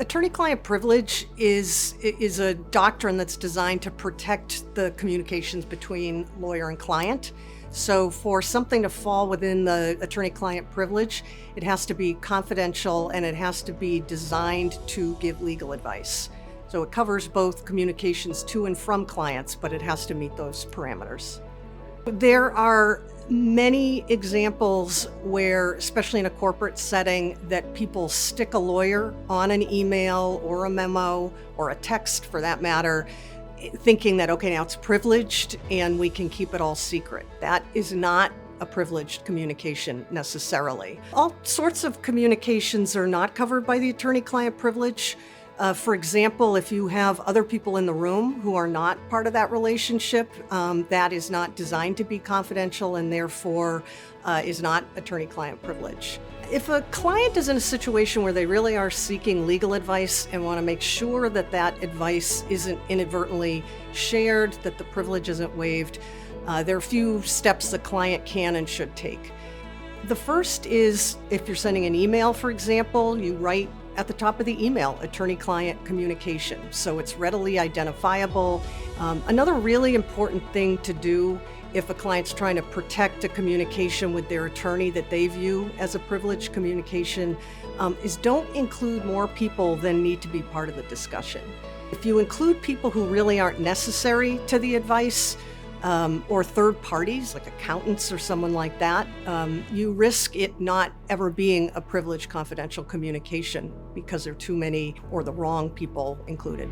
Attorney-client privilege is a doctrine that's designed to protect the communications between lawyer and client. So for something to fall within the attorney-client privilege, it has to be confidential and it has to be designed to give legal advice. So it covers both communications to and from clients, but it has to meet those parameters. There are many examples where, especially in a corporate setting, that people stick a lawyer on an email or a memo or a text for that matter, thinking that, okay, now it's privileged and we can keep it all secret. That is not a privileged communication necessarily. All sorts of communications are not covered by the attorney-client privilege. For example, if you have other people in the room who are not part of that relationship, that is not designed to be confidential and therefore is not attorney-client privilege. If a client is in a situation where they really are seeking legal advice and want to make sure that that advice isn't inadvertently shared, that the privilege isn't waived, there are a few steps the client can and should take. The first is, if you're sending an email, for example, you write at the top of the email, attorney-client communication, so it's readily identifiable. Another really important thing to do if a client's trying to protect a communication with their attorney that they view as a privileged communication is don't include more people than need to be part of the discussion. If you include people who really aren't necessary to the advice, or third parties like accountants or someone like that, you risk it not ever being a privileged confidential communication because there are too many or the wrong people included.